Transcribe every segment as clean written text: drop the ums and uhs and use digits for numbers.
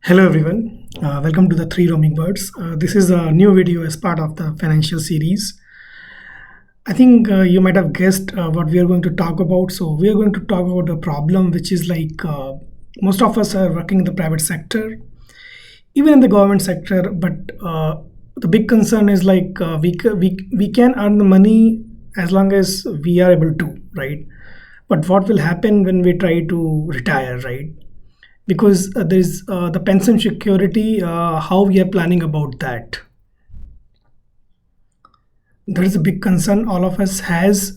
Hello everyone, welcome to the Three Roaming Birds. This is a new video as part of the financial series. I think you might have guessed what we are going to talk about. So we are going to talk about a problem which is like most of us are working in the private sector, even in the government sector. But the big concern is like we can earn the money as long as we are able to, right? But what will happen when we try to retire, right? Because there's the pension security, how we are planning about that. There is a big concern all of us has,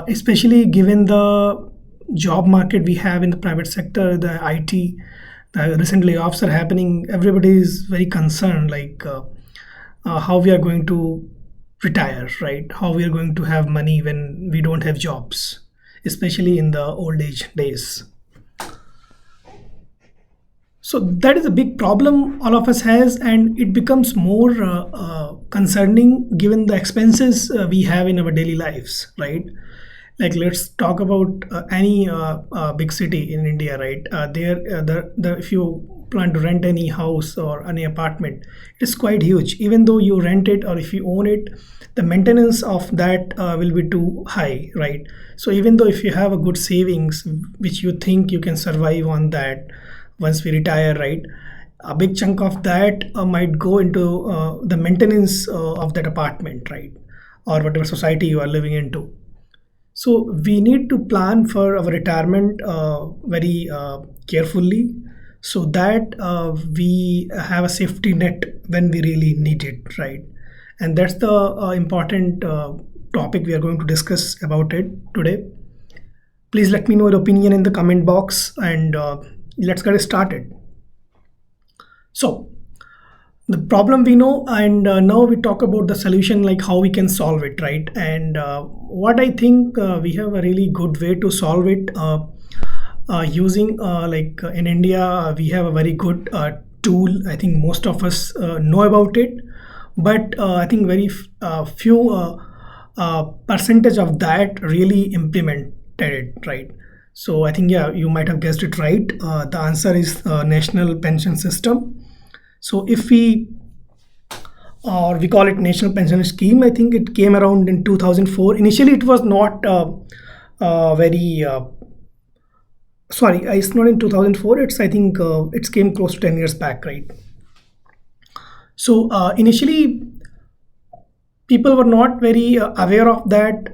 especially given the job market we have in the private sector, the IT, the recent layoffs are happening. Everybody is very concerned, how we are going to retire, right? How we are going to have money when we don't have jobs, especially in the old age days. So that is a big problem all of us has, and it becomes more concerning given the expenses we have in our daily lives, right? Like let's talk about any big city in India, right? If you plan to rent any house or any apartment, it is quite huge. Even though you rent it or if you own it, the maintenance of that will be too high, right? So even though if you have a good savings, which you think you can survive on that once we retire, right, a big chunk of that might go into the maintenance of that apartment, right, or whatever society you are living into. So we need to plan for our retirement very carefully, so that we have a safety net when we really need it, right? And that's the important topic we are going to discuss about it today. Please let me know your opinion in the comment box, and let's get started. So the problem we know, and now we talk about the solution, like how we can solve it, right? And what I think we have a really good way to solve it using in India we have a very good tool. I think most of us know about it, but I think very few percentage of that really implemented it, right? So I think, yeah, you might have guessed it right. The answer is National Pension System. So if we call it National Pension Scheme, I think it came around in 2004. Initially, it was not it's not in 2004. I think it came close to 10 years back, right? So initially, people were not very aware of that,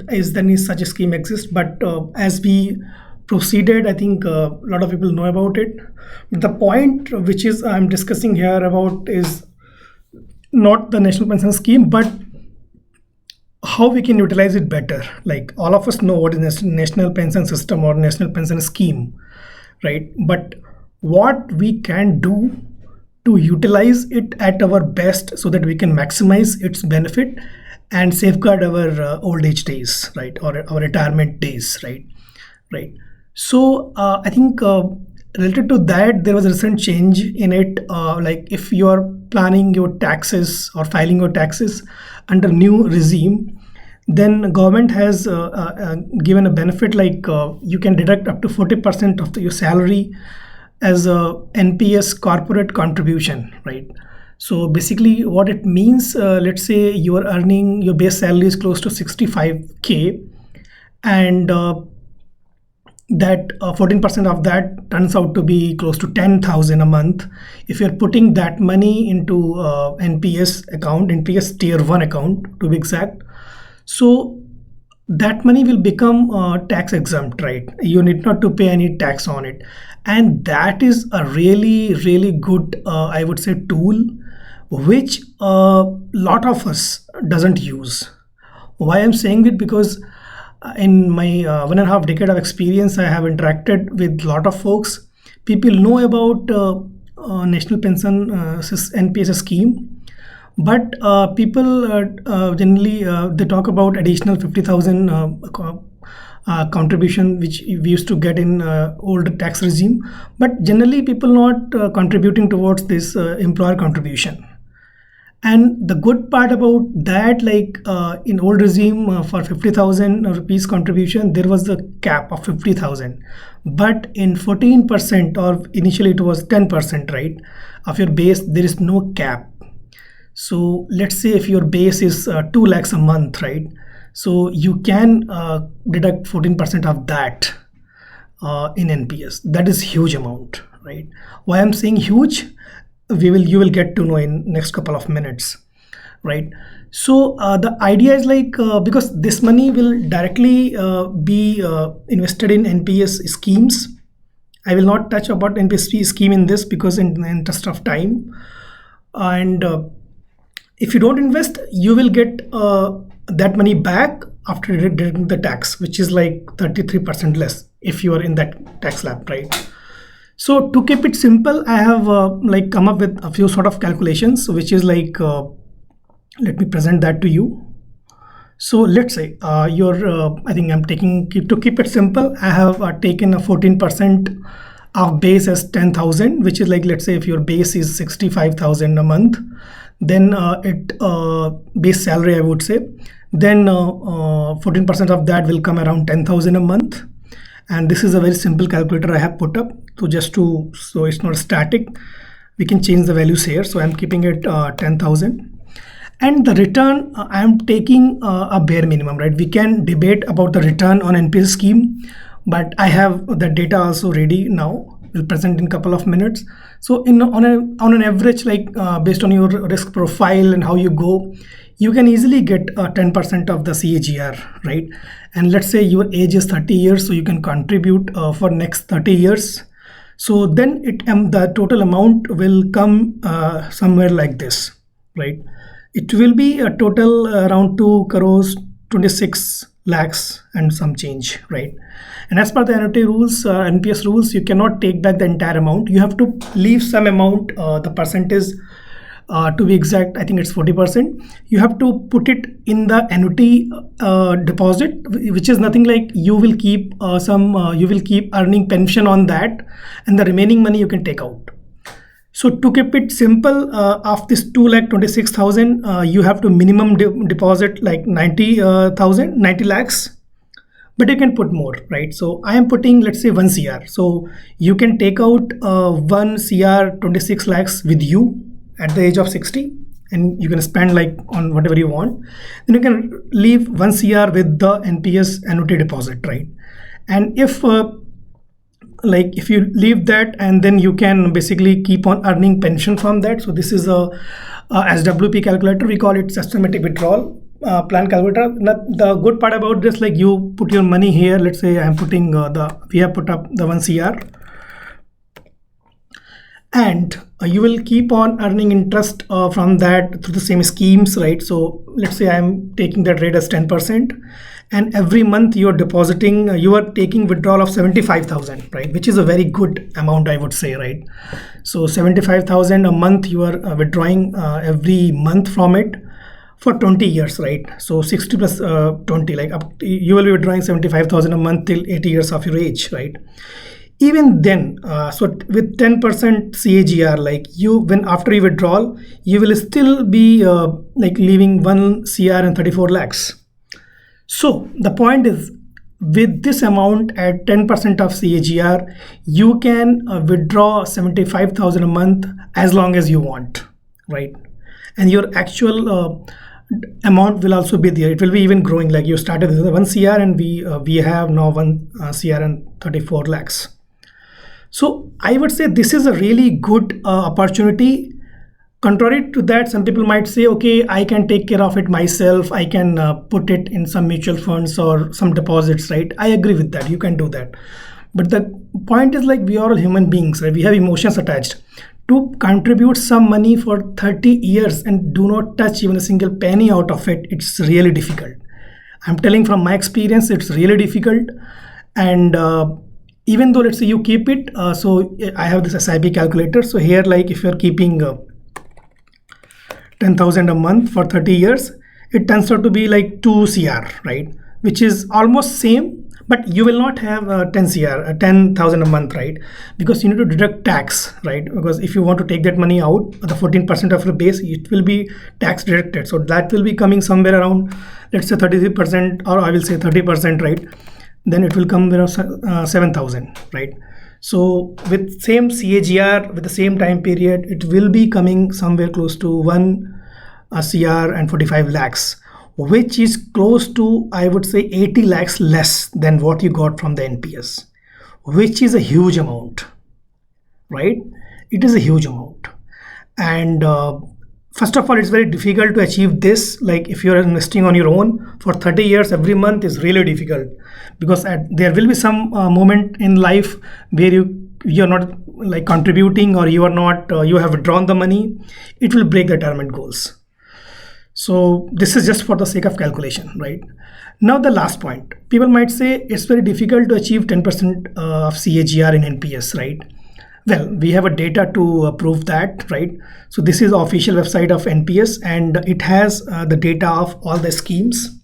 is there is such a scheme exists. But as we proceeded, I think a lot of people know about it. The point which is I'm discussing here about is not the national pension scheme, but how we can utilize it better. Like all of us know what is national pension system or national pension scheme, right? But what we can do to utilize it at our best so that we can maximize its benefit and safeguard our old age days, right, or our retirement days, right. So I think related to that, there was a recent change in it. Like if you are planning your taxes or filing your taxes under new regime, then government has given a benefit, like you can deduct up to 40% of your salary as a NPS corporate contribution, right? So basically what it means, let's say you are earning, your base salary is close to 65K, and that 14% of that turns out to be close to 10,000 a month. If you're putting that money into NPS account, NPS tier 1 account to be exact, so that money will become tax exempt, right? You need not to pay any tax on it. And that is a really, really good, I would say, tool, which a lot of us doesn't use. Why I'm saying it? Because in my 1.5 decade of experience, I have interacted with a lot of folks. People know about National Pension NPS scheme, but people generally they talk about additional 50,000 contribution which we used to get in old tax regime, but generally people not contributing towards this employer contribution. And the good part about that, like in old regime, for 50,000 rupees contribution, there was the cap of 50,000. But in 14%, or initially it was 10%, right, of your base, there is no cap. So let's say if your base is 2 lakhs a month, right? So you can deduct 14% of that in NPS. That is huge amount, right? Why I'm saying huge, you will get to know in next couple of minutes, right? So the idea is like because this money will directly be invested in NPS schemes. I will not touch about NPS scheme in this because in the interest of time. And if you don't invest, you will get that money back after deducting the tax, which is like 33% less if you are in that tax slab, right? So to keep it simple, I have like come up with a few sort of calculations, which is like, let me present that to you. So let's say I think I'm taking, to keep it simple, I have taken a 14% of base as 10,000, which is like, let's say if your base is 65,000 a month, then base salary, I would say, then 14% of that will come around 10,000 a month. And this is a very simple calculator I have put up so it's not static. We can change the values here. So I'm keeping it 10,000. And the return, I am taking a bare minimum, right? We can debate about the return on NPS scheme, but I have the data also ready now. We'll present in a couple of minutes. So on an average, like based on your risk profile and how you go, you can easily get 10% of the CAGR, right? And let's say your age is 30 years, so you can contribute for next 30 years. So then the total amount will come somewhere like this, right? It will be a total around 2 crores 26 lakhs and some change, right? And as per the annuity rules, NPS rules, you cannot take back the entire amount. You have to leave some amount, the percentage to be exact, I think it's 40%. You have to put it in the annuity deposit, which is nothing like you will keep you will keep earning pension on that, and the remaining money you can take out. So to keep it simple, of this 2,26,000, you have to minimum deposit like 90 lakhs, but you can put more, right? So I am putting, let's say 1 CR. So you can take out 1 CR 26 lakhs with you at the age of 60, and you can spend like on whatever you want. Then you can leave 1 CR with the NPS annuity deposit, right? And if you leave that, and then you can basically keep on earning pension from that. So this is a SWP calculator. We call it systematic withdrawal plan calculator. The good part about this, like you put your money here. Let's say I'm putting we have put up the 1 CR, and you will keep on earning interest from that through the same schemes, right? So let's say I'm taking that rate as 10%, and every month you are depositing, you are taking withdrawal of 75,000, right? Which is a very good amount, I would say, right? So 75,000 a month you are withdrawing every month from it for 20 years, right? So 60 plus 20, like you will be withdrawing 75,000 a month till 80 years of your age, right? Even then, so with 10% CAGR, like after you withdraw, you will still be like leaving 1 CR and 34 lakhs. So the point is, with this amount at 10% of CAGR, you can withdraw 75,000 a month as long as you want, right? And your actual amount will also be there. It will be even growing. Like you started with 1 CR, and we have now 1 CR and 34 lakhs. So I would say this is a really good opportunity. Contrary to that, some people might say, okay, I can take care of it myself. I can put it in some mutual funds or some deposits, right? I agree with that. You can do that. But the point is, like, we are all human beings, right? We have emotions attached. To contribute some money for 30 years and do not touch even a single penny out of it, it's really difficult. I'm telling from my experience, it's really difficult. And even though, let's say you keep it, so I have this SIP calculator. So here, like if you're keeping 10,000 a month for 30 years, it turns out to be like 2 CR, right? Which is almost same, but you will not have 10,000 a month, right? Because you need to deduct tax, right? Because if you want to take that money out, the 14% of the base, it will be tax deducted. So that will be coming somewhere around, let's say 33%, or I will say 30%, right? Then it will come around 7,000, right? So with same CAGR, with the same time period, it will be coming somewhere close to 1 CR and 45 lakhs, which is close to, I would say, 80 lakhs less than what you got from the NPS, which is a huge amount, right? It is a huge amount. And first of all, it's very difficult to achieve this. Like if you're investing on your own for 30 years every month is really difficult, because there will be some moment in life where you're not like contributing, or you are not, you have withdrawn the money. It will break the retirement goals. So this is just for the sake of calculation, right? Now the last point, people might say it's very difficult to achieve 10% of CAGR in NPS, right? Well, we have a data to prove that, right? So this is the official website of NPS, and it has the data of all the schemes.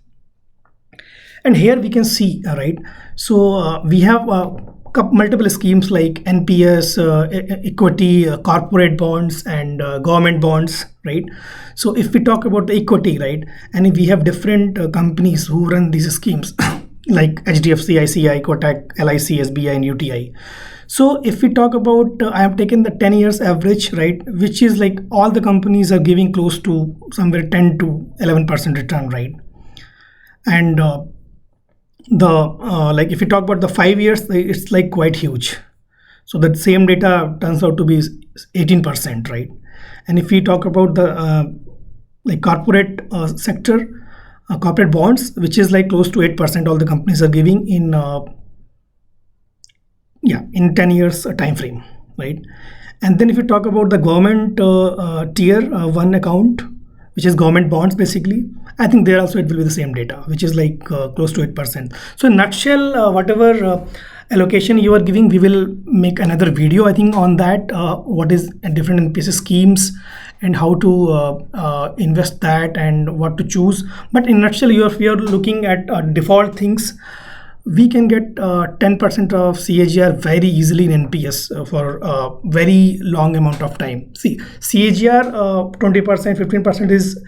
And here we can see, right? So we have multiple schemes like NPS, equity, corporate bonds, and government bonds, right? So if we talk about the equity, right, and if we have different companies who run these schemes like HDFC, ICI, Kotak, LIC, SBI, and UTI. So if we talk about, I have taken the 10 years average, right, which is like all the companies are giving close to somewhere 10 to 11% return, right? And like if you talk about the 5 years, it's like quite huge. So that same data turns out to be 18%, right? And if we talk about the like corporate sector, corporate bonds, which is like close to 8%, all the companies are giving in 10 years time frame, right? And then if you talk about the government tier 1 account, which is government bonds, basically, I think there also it will be the same data, which is like close to 8%. So in nutshell, whatever allocation you are giving, we will make another video, I think, on that, what is different NPS schemes and how to invest that and what to choose. But in nutshell, if you are looking at default things, we can get 10% of CAGR very easily in NPS for a very long amount of time. See, CAGR 20%, 15% is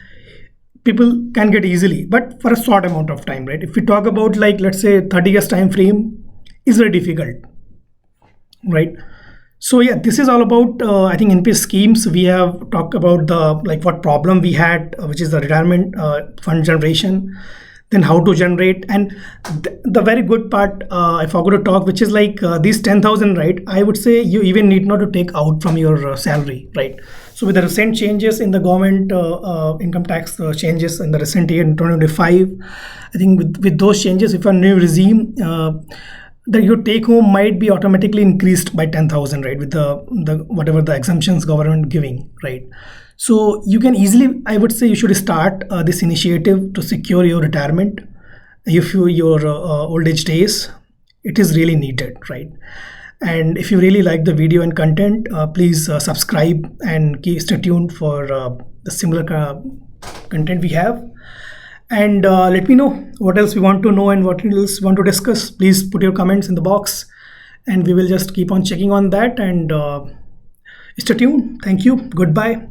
people can get easily, but for a short amount of time, right? If we talk about like, let's say 30 years time frame is very difficult, right? So yeah, this is all about I think NPS schemes. We have talked about the like what problem we had, which is the retirement fund generation, then how to generate, and the very good part I forgot to talk, which is like these 10,000, right? I would say you even need not to take out from your salary, right? So with the recent changes in the government income tax changes in the recent year in 2025, I think with those changes, if a new regime, that your take home might be automatically increased by 10,000, right? With the whatever the exemptions government giving, right? So you can easily, I would say, you should start this initiative to secure your retirement. If your old age days, it is really needed, right? And if you really like the video and content, please subscribe and stay tuned for the similar content we have. And let me know what else we want to know and what else we want to discuss. Please put your comments in the box, and we will just keep on checking on that. And stay tuned. Thank you. Goodbye.